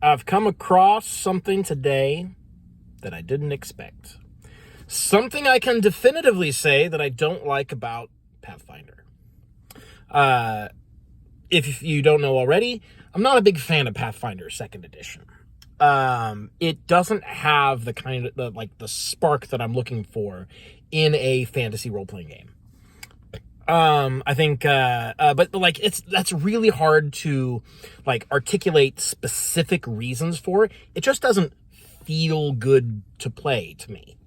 I've come across something today that I didn't expect. Something I can definitively say that I don't like about Pathfinder. If you don't know already, I'm not a big fan of Pathfinder 2nd Edition. It doesn't have the kind of the spark that I'm looking for in a fantasy role-playing game. I think, but like that's really hard to like articulate specific reasons for it. It just doesn't feel good to play to me.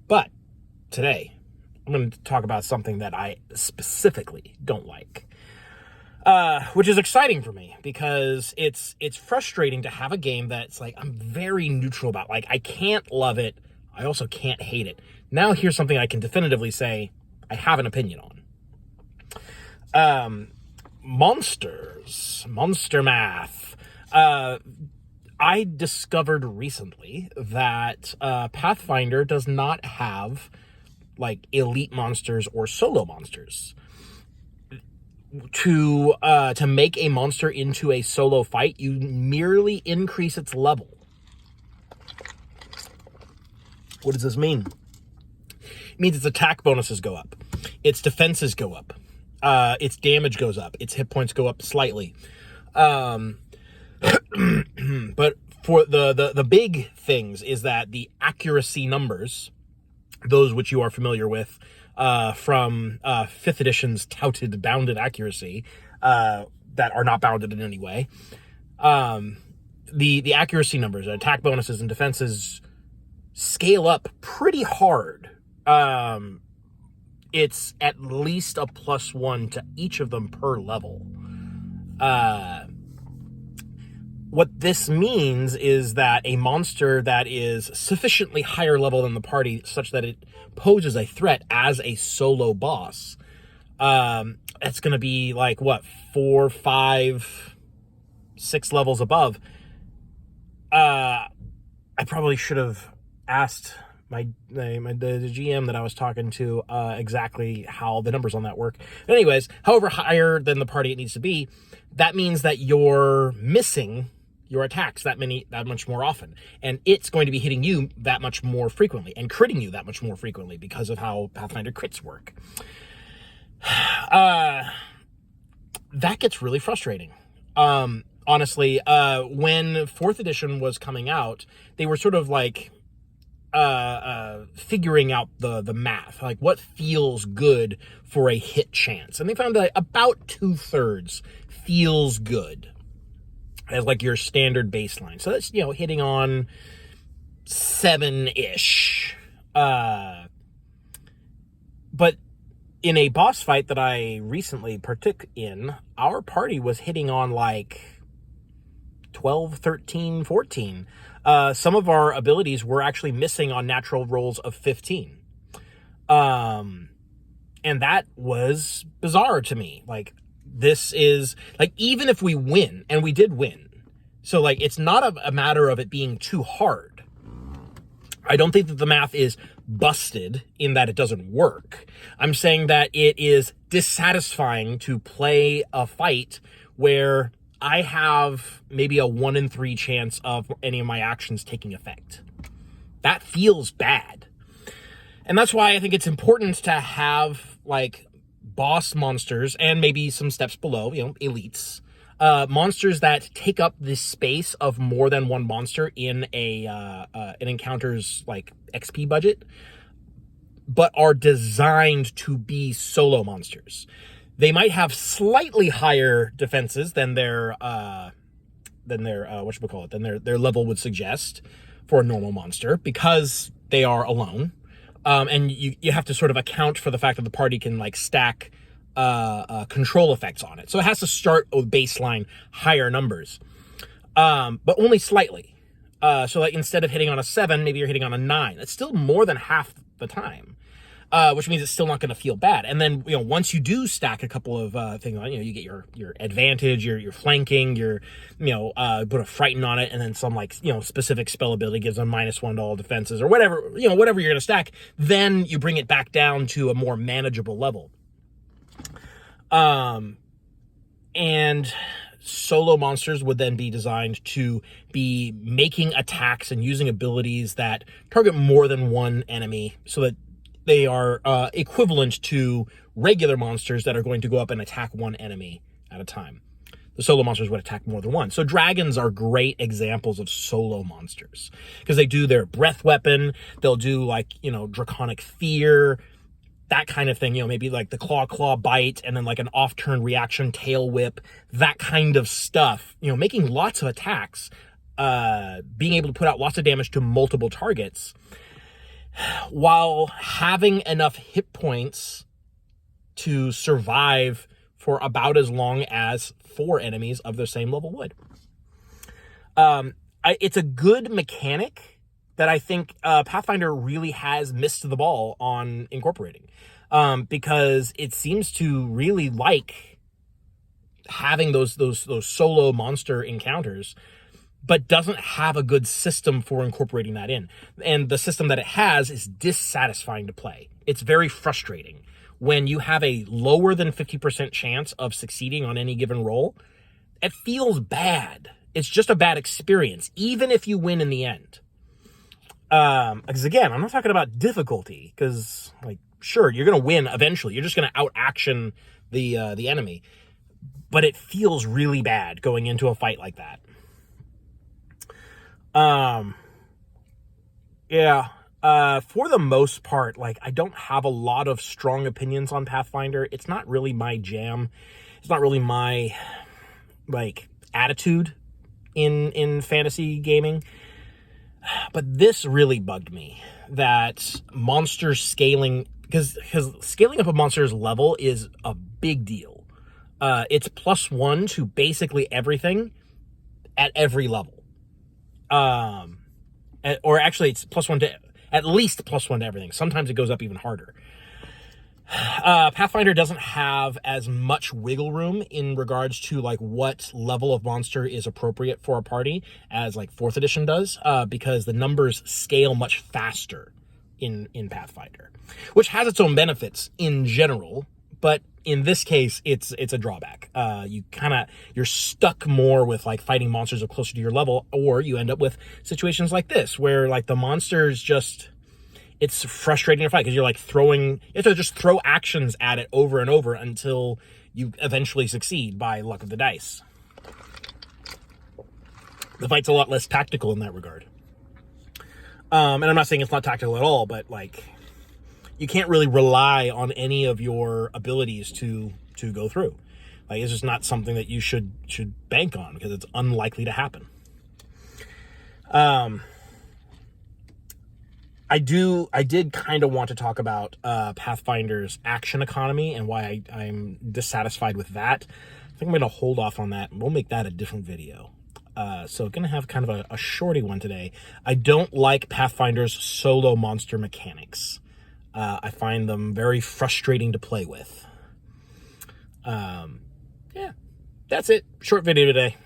But today, I'm going to talk about something that I specifically don't like, which is exciting for me because it's frustrating to have a game that's like I'm very neutral about. Like I can't love it, I also can't hate it. Now here's something I can definitively say I have an opinion on. Monster math. I discovered recently that Pathfinder does not have like elite monsters or solo monsters. To make a monster into a solo fight, you merely increase its level. What does this mean? It means its attack bonuses go up, its defenses go up, its damage goes up, its hit points go up slightly. But for the big things is that the accuracy numbers, those which you are familiar with from 5th edition's touted bounded accuracy, that are not bounded in any way, the accuracy numbers, attack bonuses and defenses scale up pretty hard. It's at least a +1 to each of them per level. What this means is that a monster that is sufficiently higher level than the party such that it poses a threat as a solo boss, it's going to be like, 4, 5, 6 levels above. I probably should have asked the GM that I was talking to exactly how the numbers on that work. But anyways, however higher than the party it needs to be, that means that you're missing your attacks that much more often, and it's going to be hitting you that much more frequently and critting you that much more frequently because of how Pathfinder crits work. That gets really frustrating. Honestly, when 4th edition was coming out, they were sort of like figuring out the math, like what feels good for a hit chance, and they found that about 2/3 feels good as like your standard baseline. So that's, hitting on 7-ish. But in a boss fight that I recently partook in, our party was hitting on like 12, 13, 14. Some of our abilities were actually missing on natural rolls of 15. And that was bizarre to me. Like, this is like, even if we win, and we did win, so like it's not a matter of it being too hard. I don't think that the math is busted in that it doesn't work. I'm saying that it is dissatisfying to play a fight where I have maybe a 1 in 3 chance of any of my actions taking effect. That feels bad. And that's why I think it's important to have like boss monsters, and maybe some steps below, elites, monsters that take up the space of more than one monster in an encounter's like XP budget, but are designed to be solo monsters. They might have slightly higher defenses than their level would suggest for a normal monster, because they are alone. And you have to sort of account for the fact that the party can like stack control effects on it. So it has to start with baseline higher numbers, but only slightly. So like instead of hitting on a 7, maybe you're hitting on a 9. That's still more than half the time, which means it's still not going to feel bad. And then, once you do stack a couple of things on, you get your advantage, your flanking, put a frighten on it, and then some like, specific spell ability gives them -1 to all defenses or whatever, whatever you're going to stack. Then you bring it back down to a more manageable level. And solo monsters would then be designed to be making attacks and using abilities that target more than one enemy so that they are equivalent to regular monsters that are going to go up and attack one enemy at a time. The solo monsters would attack more than one. So dragons are great examples of solo monsters because they do their breath weapon. They'll do like, draconic fear, that kind of thing, maybe like the claw bite and then like an off-turn reaction tail whip, that kind of stuff, making lots of attacks, being able to put out lots of damage to multiple targets while having enough hit points to survive for about as long as 4 enemies of the same level would. It's a good mechanic that I think Pathfinder really has missed the ball on incorporating, because it seems to really like having those solo monster encounters, but doesn't have a good system for incorporating that in. And the system that it has is dissatisfying to play. It's very frustrating when you have a lower than 50% chance of succeeding on any given roll. It feels bad. It's just a bad experience, even if you win in the end. Because again, I'm not talking about difficulty, because sure, you're going to win eventually. You're just going to out-action the enemy. But it feels really bad going into a fight like that. For the most part, I don't have a lot of strong opinions on Pathfinder. It's not really my jam. It's not really my, attitude in fantasy gaming. But this really bugged me, that monster scaling, because scaling up a monster's level is a big deal. It's +1 to basically everything at every level. Or actually it's +1 to, at least +1 to everything. Sometimes it goes up even harder. Pathfinder doesn't have as much wiggle room in regards to what level of monster is appropriate for a party as 4th edition does, because the numbers scale much faster in Pathfinder, which has its own benefits in general, but in this case it's a drawback. You're stuck more with fighting monsters that are closer to your level, or you end up with situations like this where the monsters just, it's frustrating to fight because you're you have to just throw actions at it over and over until you eventually succeed by luck of the dice. The fight's a lot less tactical in that regard. And I'm not saying it's not tactical at all, but you can't really rely on any of your abilities to go through. It's just not something that you should bank on, because it's unlikely to happen. I did kind of want to talk about Pathfinder's action economy and why I'm dissatisfied with that. I think I'm going to hold off on that, and we'll make that a different video. So going to have kind of a shorty one today. I don't like Pathfinder's solo monster mechanics. I find them very frustrating to play with. That's it. Short video today.